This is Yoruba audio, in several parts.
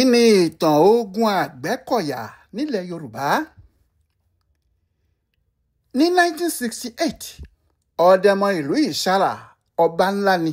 Kí ni ìtàn Ogun Agbekoya nílẹ̀ Yorùbá? Ní 1968, ọ̀dẹ̀mọ ìlú Ìṣàrà ọba ńlá ni.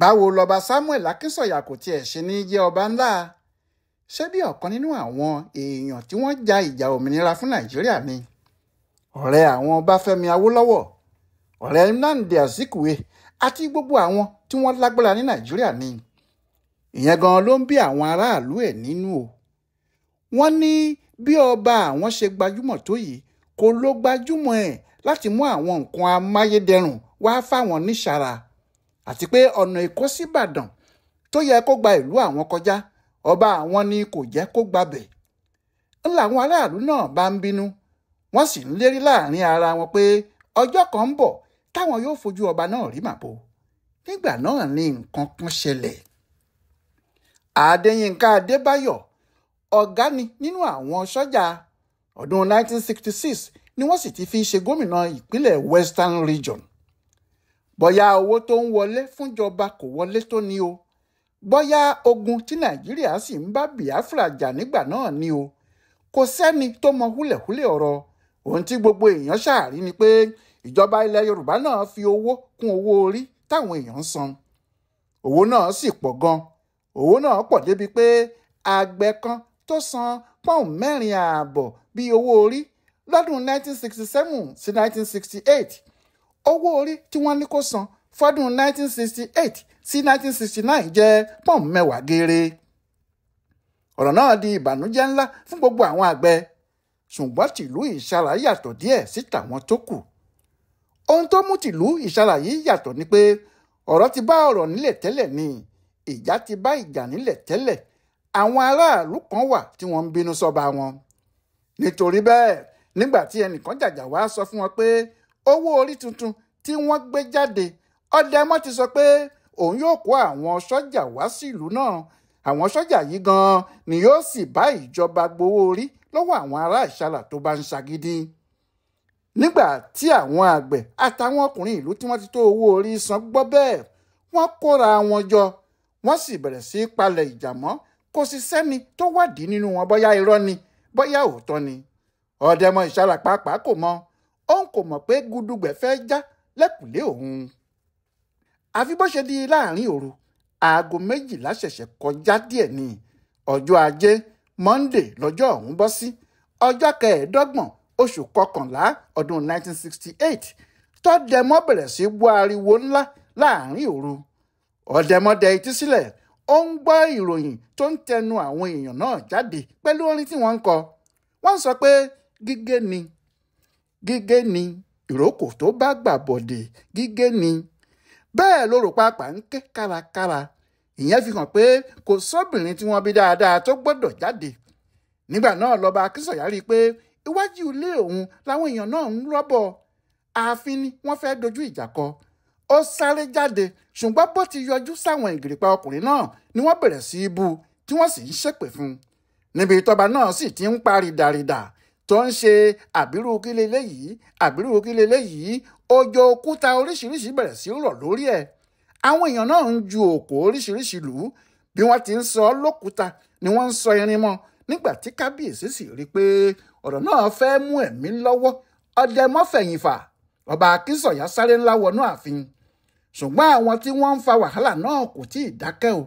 Báwo lọba Samuel Akínsọ̀yà kò tiẹ̀ ṣe ní jẹ́ ọba ńlá? Ṣé bí ọ̀kan nínú àwọn èèyàn tí wọ́n ja ìjà òmìnira fún Nàìjíríà ni? Ọ̀rẹ́ àwọn Ọbáfẹ́mi Awólọ́wọ̀, ọ̀rẹ́ Nnamdi Azikiwe àti gbogbo àwọn tí wọ́n lágbára ní Nàìjíríà ni. Ìyẹn gan ló ń bí àwọn aráàlú ẹ̀ nínú o. Wọ́n ní bí ọba àwọn ṣe gbajúmọ̀ tó yìí kò ló gbajúmọ̀ ẹ̀ láti mú àwọn nǹkan amáyédẹrùn wá fáwọn níṣàrà, àti pé ọ̀nà Èkó sí Ìbàdàn tó yẹ kó gba ìlú àwọn kọjá, ọba àwọn ni kò jẹ́ kó gbabẹ̀. Ńlá àwọn aráàlú náà bá ń bínú, wọ́n sì ń lérí láàrin ara wọn pé ọjọ́ kan ń bọ̀ táwọn yóò fojú ọba náà rí màbo. Nígbà náà ni nǹkan kan ṣẹlẹ̀. Adéyínká Adébáyọ̀, ọ̀gá ni nínú àwọn sọ́jà. Ọdún 1966 ni wọ́n sì ti fi ṣe gómìnà ìpínlẹ̀ Western Region. Bóyá owó tó ń wọlé fúnjọba kò wọlé tó ní o, bóyá ogun tí Nàìjíríà sì ń bá Biafra jà nígbà náà ní o, kò sẹ́ni tó mọ húlẹ̀húlẹ̀ ọ̀rọ̀. Ohun tí gbogbo èèyàn ṣàárí ni pé ìjọba ilẹ̀ Yorùbá náà fi owó kún owó orí táwọn èèyàn ń san. Owó náà sì pọ̀ gan. Owó náà pọ̀ débi pé àgbẹ̀ kan tó san pọ́ùn 4.5 bíi owó orí lọ́dún 1967 sí 1968, owó orí tí wọ́n ní kó san fọ́dún 1968 sí 1969 jẹ́ pọ́ùn 10 geere. Ọ̀rọ̀ náà di ìbànújẹ́ ńlá fún gbogbo àwọn àgbẹ̀, ṣùgbọ́n tìlú Ìṣàrà yàtọ̀ díẹ̀ sí tàwọn tó kù. Ohun tó mú tìlú Ìṣàrà yìí yàtọ̀ ni pé ọ̀rọ̀ ti bá ọ̀rọ̀ nílẹ̀ tẹ́lẹ̀ ni, ìjà ti bá ìjà nílẹ̀ tẹ́lẹ̀. Àwọn aráàlú kan wà tí wọ́n ń bínú sọ́ba wọn. Nítorí bẹ́ẹ̀, nígbà tí ẹnìkan jàjà wá sọ fún wọn pé owó orí tuntun tí wọ́n gbé jáde, ọ̀dẹ̀mọ ti sọ pé òun yóò kó àwọn sọ́jà wá sí ìlú náà. Àwọn sọ́jà yìí gan ni yóò sì bá ìjọba gbowó orí lọ́wọ́ àwọn ará Ìṣàrà tó bá ń ṣagídí. Nígbà tí àwọn àgbẹ̀ àtàwọn ọkùnrin ìlú tí wọ́n ti tó owó orí san gbọ́ bẹ́ẹ̀, wọ́n kóra wọn jọ, wọ́n sì bẹ̀rẹ̀ sí í palẹ̀ ìjà mọ́. Kò sí sẹ́ni tó wádìí nínú wọn bóyá irọ́ ni bóyá òótọ́ ni. Ọ̀dẹ̀mọ Ìṣàrà pàápàá kò mọ̀. Òun kò mọ̀ pé gúdúgbẹ̀ fẹ́ já lẹ́kùlé òun. Àfi bó ṣe di láàrin òru, aago 12 ṣẹ̀ṣẹ̀ kọjá díẹ̀ ní ọjọ́ Ajé, Monday lọ́jọ́ ọ̀hún bọ́ sí, ọjọ́ 25 oṣù kọkànlá ọdún 1968, tọ́dẹ̀mọ bẹ̀rẹ̀ sí gbọ́ ariwo ńlá láàrin òru. Ọ̀dẹ̀mọ dẹ etí sílẹ̀, ó ń gbọ́ ìròyìn tó ń tẹnu àwọn èèyàn náà jáde pẹ̀lú orin tí wọ́n ń kọ. Wọ́n sọ pé gígé ni, gígé ni, ìrókò tó bá gbà bọ̀dẹ̀ gígé ni. Bẹ́ẹ̀ ló rò pàápàá ń ké kárakára. Ìyẹn fi hàn pé kò sóbìnrin tí wọ́n bí dáadáa tó gbọ́dọ̀ jáde. Nígbà náà lọ́ba Akínsọ̀yà rí i pé iwájú ilé òun làwọn èèyàn náà ń rọ́bọ̀. Ààfin ni wọ́n fẹ́ dojú ìjà kọ. Ó sáré jáde, ṣùgbọ́n bó ti yọjú sáwọn ìgìrìpá ọkùnrin náà ni wọ́n bẹ̀rẹ̀ sí í bú, tí wọ́n sì ń ṣépè fún un. Níbi tọ́ba náà sì ti ń parí dàrídà tó ń ṣe àbírú kí leléyìí, àbírú kí leléyìí, òjò òkúta oríṣiríṣi bẹ̀rẹ̀ sí í rọ̀ lórí ẹ̀. Àwọn èèyàn náà ń ju òkò oríṣiríṣi lù ú. Bí wọ́n ti ń sọ ọ́ lókúta ni wọ́n ń sọ irin mọ́. Nígbà tí kábíyèsí sì rí i pé ọ̀rọ̀ náà fẹ́ mú ẹ̀mí lọ́wọ́, ọ̀dẹ̀mọ fẹ̀yìn fà. Ọba Akínsọ̀yà sáré ńlá wọnú ààfin. Ṣùgbọ́n àwọn tí wọ́n ń fa wàhálà náà kò tí ì dákẹ́ o.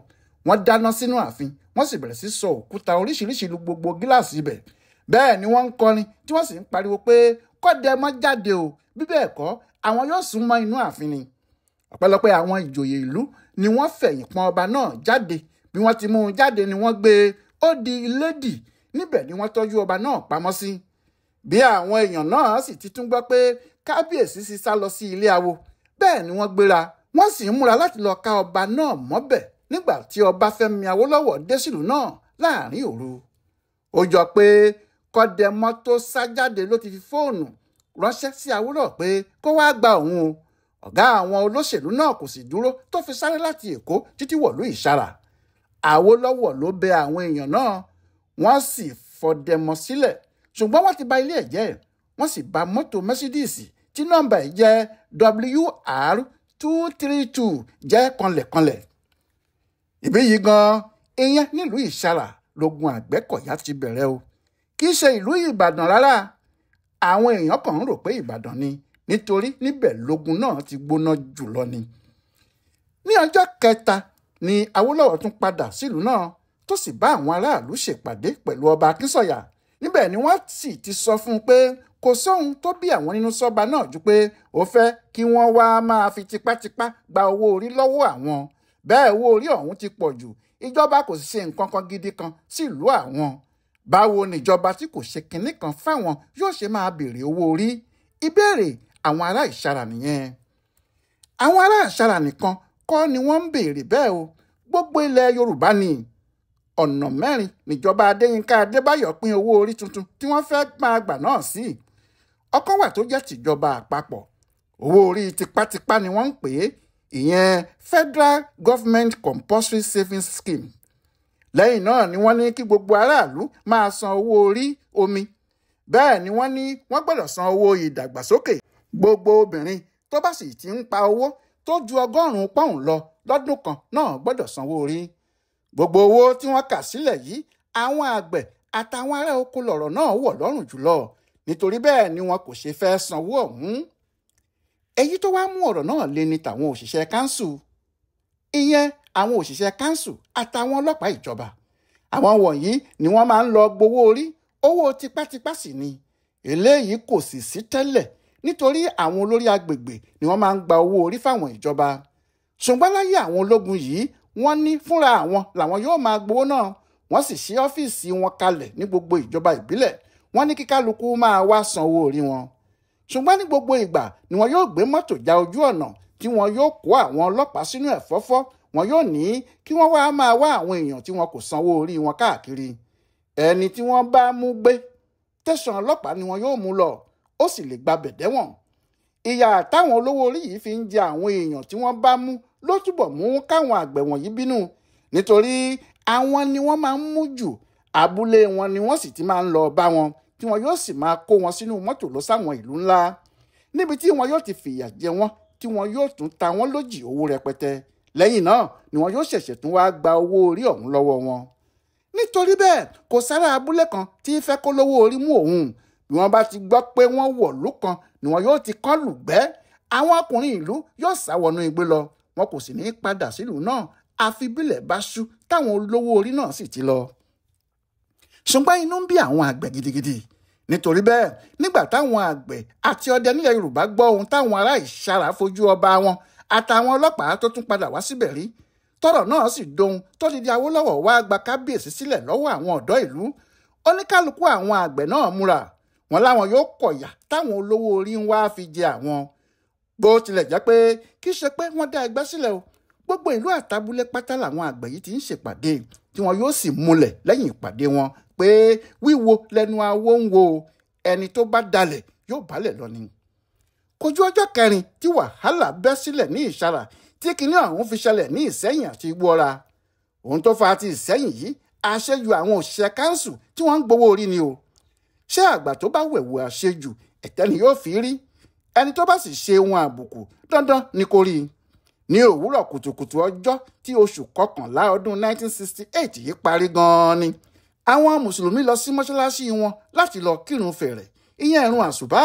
Wọ́n dáná sínú ààfin, wọ́n sì bẹ̀rẹ̀ sí sọ òkúta oríṣiríṣi lu gbogbo gíláàsì ibẹ̀. Bẹ́ẹ̀ ni wọ́n ń kọrin tí wọ́n sì ń pariwo pé kọ́dẹ̀mọ jáde o, bí bẹ́ẹ̀ kọ́ àwọn yóò sún mọ́ inú ààfin ni. Ọ̀pẹ̀lọpẹ̀ àwọn ìjòyè ìlú ni wọ́n fẹ̀yìn pọ́n ọba náà jáde. Bí wọ́n ti mú un jáde ni wọ́n gbé e, ó di ilédì. Níbẹ̀ ni wọ́n tọ́jú ọba náà pamọ́ sí. Bí àwọn èèyàn náà sì ti tún gbọ́ pé kábíyèsí sì sá lọ sí ilé awo, bẹ́ẹ̀ ni wọ́n gbéra. Wọ́n sì ń múra láti lọ ká ọba náà mọ́bẹ̀ nígbà tí Ọbáfẹ́mi Awólọ́wọ̀ dé sílùú náà láàrin òru. Ó jọ pé kọ́dẹ̀mọ tó sá jáde ló ti fi fóònù ránṣẹ́ sí Awólọ́wọ̀ pé kó wá gba òun o. Ọ̀gá àwọn olóṣèlú náà kò sì dúró tó fi sáré láti Èkó títí wọ̀lú Ìṣàrà. Awólọ́wọ̀ ló bẹ àwọn èèyàn náà, wọ́n sì fọ̀dẹ̀mọ sílẹ̀, ṣùgbọ́n wọ́n ti ba ilé ẹ̀ jẹ́. Wọ́n sì ba mọ́tò Mercedes tí nọ́mbà ẹ̀ jẹ́ WR 232 jẹ́ kanlẹ̀kanlẹ̀. Ìbí yìí gan ìyẹn nílùú Ìṣàrà lógun Àgbẹ̀kọ̀yà ti bẹ̀rẹ̀ o kì í ṣe ìlú Ìbàdàn rárá. Àwọn èèyàn kàn ń rò pé Ìbàdàn ni nítorí níbẹ̀ lógun náà ti gbóná jùlọ ni. Ní ọjọ́ kẹta ni Awólọ́wọ̀ tún padà sílùú náà tó sì bá àwọn aráàlú ṣèpàdé pẹ̀lú ọba Akínsọ̀yà. Níbẹ̀ ni wọ́n sì ti sọ fún un pé kò sóhun tó bí àwọn nínú sọ́ba náà ju pé ó fẹ́ kí wọ́n wá máa fi tipátipá gba owó orí lọ́wọ́ àwọn. Bẹ́ẹ̀ owó orí ọ̀hún ti pọ̀ jù, ìjọba kò sì ṣe nǹkan kan gidi kan sílùú àwọn. Báwo ni ìjọba tí kò ṣe kinní kan fáwọn yóò ṣe máa béèrè owó orí? Ìbéèrè àwọn ará Ìṣàrà nìyẹn. Àwọn ará Ìṣàrà nìkan kọ́ ni wọ́n ń béèrè bẹ́ẹ̀ o, gbogbo ilẹ̀ Yorùbá ni. Ọ̀nà mẹ́rin níjọba Adéyínká Adébáyọ̀ pín owó orí tuntun tí wọ́n fẹ́ máa gbà náà sí. Ọ̀kan wà tó jẹ́ tìjọba àpapọ̀, owó orí tipátipá ni wọ́n ń pè é, ìyẹn Federal Government Compulsory Savings Scheme. Lẹ́yìn náà ni wọ́n ní kí gbogbo aráàlú máa san owó orí omi. Bẹ́ẹ̀ ni wọ́n ní wọ́n gbọ́dọ̀ san owó ìdàgbàsókè. Gbogbo obìnrin tó bá sì ti ń pa owó tó ju 100 pọ́ùn lọ lọ́dún kan náà gbọ́dọ̀ sanwó orí. Gbogbo owó tí wọ́n kà sílẹ̀ yìí, àwọn àgbẹ̀ àtàwọn ará oko lọ̀rọ̀ náà wọ̀ lọ́rùn jùlọ. Nítorí bẹ́ẹ̀ ni wọn kò ṣe fẹ́ sanwó ọ̀hún. Èyí tó wá mú ọ̀rọ̀ náà le ni tàwọn òṣìṣẹ́ káńsù. Ìyẹn àwọn òṣìṣẹ́ káńsù àtàwọn ọlọ́pàá ìjọba. Àwọn wọ̀nyí ni wọ́n máa ń lọ gbowó orí, owó tipátipá sì ni. Eléyìí kò sì sí tẹ́lẹ̀ nítorí àwọn olórí agbègbè ni wọ́n máa ń gba owó orí fáwọn ìjọba. Ṣùgbọ́n láyé àwọn ológun yìí, wọ́n ní fúnra àwọn làwọn yóò máa gbowó náà. Wọ́n sì ṣí ọ́fíìsì wọn kalẹ̀ ní gbogbo ìjọba ìbílẹ̀. Wọ́n ní kí kálukú máa wá san owó orí wọn. Ṣùgbọ́n ní gbogbo ìgbà ni wọn yóò gbé mọ́tò já ojú ọ̀nà tí wọn yóò kó àwọn ọlọ́pàá sínú ẹ̀fọ́fọ́. Wọn yóò ní kí wọ́n wá máa wá àwọn èèyàn tí wọn kò sanwó orí wọn káàkiri. Ẹni tí wọ́n bá mú gbé tẹ̀sán ọlọ́pàá ni wọn yóò mú lọ, ó sì lè gba bẹ̀dẹ́wọ̀n. Ìyà táwọn olówó orí yìí fi ń jẹ àwọn èèyàn tí wọ́n bá mú ló túbọ̀ mú káwọn àgbẹ̀ wọ̀nyí bínú, nítorí àwọn ni wọ́n máa ń mú jù. Abúlé wọn ni wọ́n sì ti máa ń lọ bá wọn, tí wọn yóò sì máa kó wọn sínú mọ́tò lọ sáwọn ìlú ńlá, níbi tí wọn yóò ti fìyà jẹ wọn, tí wọn yóò tún ta wọn lójì owó rẹpẹtẹ. Lẹ́yìn náà ni wọn yóò ṣẹ̀ṣẹ̀ tún wá gba owó orí ọ̀hún lọ́wọ́ wọn. Nítorí bẹ́ẹ̀ kò sára abúlé kan tí fẹ́ kó lówó orí mú òun. Bí wọ́n bá ti gbọ́ pé wọ́n wọ̀lú kan ni wọn yóò ti kán lùgbẹ́. Àwọn ọkùnrin ìlú yóò sá wọnú igbó lọ, wọn kò sì ní padà sílùú náà àfi bílẹ̀ bá ṣú táwọn olówó orí náà sì ti lọ. Ṣùgbọ́n inú ń bí àwọn àgbẹ̀ gidigidi. Nítorí bẹ́ẹ̀ nígbà táwọn àgbẹ̀ àti ọdẹ nílẹ̀ Yorùbá gbọ́ ohun táwọn ará Ìṣàrà fojú ọba wọn àtàwọn ọlọ́pàá tó tún padà wá síbẹ̀ rí, tọ́rọ̀ náà sì dohun tó di Awólọ́wọ̀ wá gba kábíyèsí sílẹ̀ lọ́wọ́ àwọn ọ̀dọ́ ìlú. Oníkálukú àwọn àgbẹ̀ náà múra, wọn láwọn yóò kọ̀yà táwọn olówó orí ń wá fi jẹ àwọn. Bó tilẹ̀ jẹ́ pé kì í ṣe pé wọ́n dá ẹgbẹ́ sílẹ̀ o, gbogbo ìlú àtàbúlé pátá làwọn àgbẹ̀ yìí ti ń ṣèpàdé tí wọn yóò sì múlẹ̀ lẹ́yìn ìpàdé wọn pé wíwo lẹ́nu awo ń wo, ẹni tó bá dalẹ̀ yóò bálẹ̀ lọ ni. Kò ju ọjọ́ kẹrin tí wàhálà bẹ́ sílẹ̀ ní Ìṣàrà tí kinní ọ̀hún fi ṣẹlẹ̀ ní Ìṣẹ́yìn àti Igbóọra. Ohun tó fa ti Ìṣẹ́yìn yìí, àṣejù àwọn òṣìṣẹ́ káńsù tí wọ́n ń gbowó orí ni o. Ṣé àgbà tó bá wẹ̀wù àṣejù ẹ̀tẹ́ ni yóò fi rí? Ẹni tó bá sì ṣe ohun àbùkù dandan ni kó rí i. Ní òwúrọ̀ kùtùkùtù ọjọ́ tí oṣù kọkànlá ọdún 1968 yìí parí gan-an ni àwọn mùsùlùmí lọ sí mọ́ṣáláṣí wọn láti lọ kírun fẹ̀rẹ̀, ìyẹn ìrun àsùbá.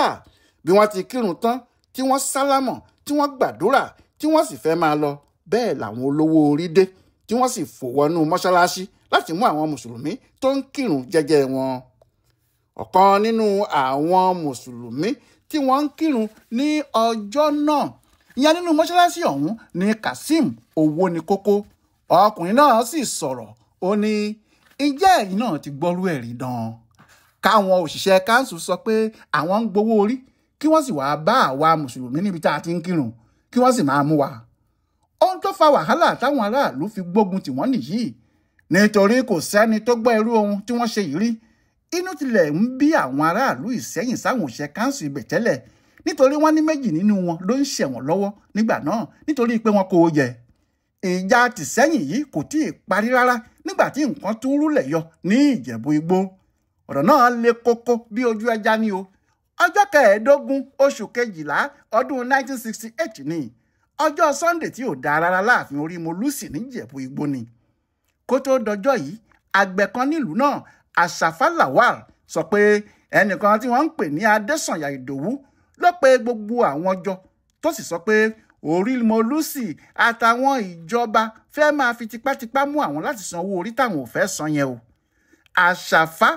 Bí wọ́n ti kírun tán tí wọ́n sálámọ̀ tí wọ́n gbàdúrà tí wọ́n sì fẹ́ máa lọ, bẹ́ẹ̀ làwọn olówó orí dé tí wọ́n sì fò wọnú mọ́ṣáláṣí láti mú àwọn mùsùlùmí tó ń kírun jẹ́jẹ́ wọn. Ọ̀kan nínú àwọn mùsùlùmí tí wọ́n ń kírun ní ọjọ́ náà, ìyẹn nínú mọ́ṣáláṣí ọ̀hún ní Kazeem Owónikókó. Ọkùnrin náà sì sọ̀rọ̀, ó ní ǹjẹ́ ẹ̀yin náà ti gbọ́rú ẹ̀rí dán? Káwọn òṣìṣẹ́ káńsù sọ pé àwọn ń gbowó orí kí wọ́n sì wáá bá àwa mùsùlùmí níbi tá a ti ń kírun kí wọ́n sì máa mú wa. Ohun tó fa wàhálà táwọn aráàlú fi gbógun tì wọ́n nìyí, nítorí kò sẹ́ni tó gbọ́ irú ohun tí wọ́n ṣe yìí rí. Inú tilẹ̀ ń bí àwọn aráàlú Ìṣẹ́yìn sáwọn òṣìṣẹ́ káńsù ibẹ̀ tẹ́lẹ̀, nítorí wọ́n ní méjì nínú wọn ló ń ṣẹ̀wọ̀n lọ́wọ́ nígbà náà nítorí pé wọ́n kó o jẹ. Ìjà tìṣẹ́yìn yìí kò tíì parí rárá nígbà tí nǹkan tún rúlẹ̀ yọ ní Ìjẹ̀bú Igbó. Ọ̀rọ̀ náà le koko bí ojú ẹja ni o. Ọjọ́ 15 oṣù kejìlá ọdún 1968 ni ọjọ́ Sunday tí ò dáa rárá láàfin Orímolúsì ní Ìjẹ̀bú Igbó ni. kó tó dọjọ́ yìí àgbẹ̀ kan nílùú náà Àṣàfà Lawal sọ pé ẹnìkan tí wọ́n ń pè ní Adésànyà Ìdòwú ló pe gbogbo àwọn jọ tó sì sọ pé Orímọlúsì àtàwọn ìjọba fẹ́ máa fi tipátipá mú àwọn láti san owó orí táwọn ò fẹ́ san yẹn o. Àṣàfà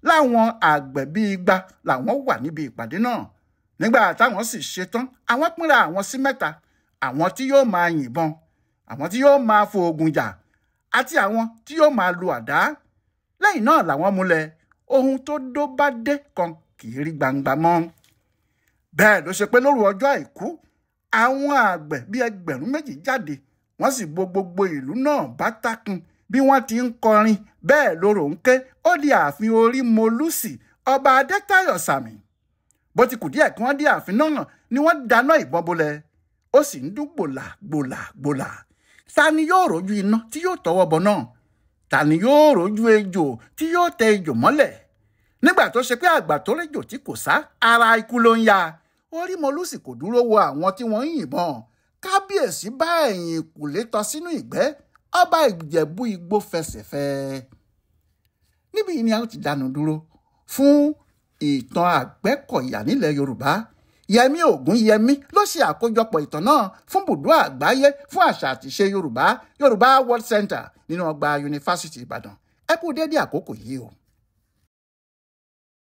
láwọn àgbẹ̀ bíi igba làwọn wà níbi ìpàdé náà. Nígbà táwọn sì ṣetán àwọn pínra àwọn sí mẹ́ta, àwọn tí yóò máa yìnbọn, àwọn tí yóò máa fòògùn jà àti àwọn tí yóò máa lu àdá. Lẹ́yìn náà làwọn múlẹ̀ ohun tó dó bá dé kan kì í rí gbangba mọ́. Bẹ́ẹ̀ ló ṣe pé lóru ọjọ́ àìkú àwọn àgbẹ̀ bíi 2,000 jáde wọ́n sì bo gbogbo ìlú náà bátákun bí wọ́n ti ń kọrin bẹ́ẹ̀ lóró ń ké ó di ààfin Orímọlúsì ọba Adétayọ̀ Sàmì. Bó ti kù díẹ̀ kí wọ́n dé ààfin náà ni wọ́n dáná ìbọn bolẹ̀ ó sì ń dún gbòlà gbòlà gbòlà. Ta ni yóò rójú iná tí yóò tọwọ́ bọ náà? Ta ni yóò rójú ejò tí yóò tẹ ejò mọ́lẹ̀? Nígbà tó ṣe pé àgbà tó réjò tí kò sá ara ikú ló ń ya, Orímọlúsì kò dúró wo àwọn tí wọ́n ń yìnbọn. Kábíyèsí bá ẹ̀yìn ìkùlé tọ́ sínú ìgbẹ́, ọba Ìjẹ̀bú Igbó fẹsẹ̀ fẹ́. Níbi ni a ó ti dánu dúró fún ìtàn Àgbẹ́kọ̀yà nílẹ̀ Yorùbá. Yẹmí Ògúnyẹmí ló ṣe àkójọpọ̀ ìtàn náà fún Bùdó Àgbáyé fún àṣà àtìṣe Yorùbá World Center nínú ọgbà Yunifásítì Ìbàdàn. Ẹ kú dédé àkókò yìí o.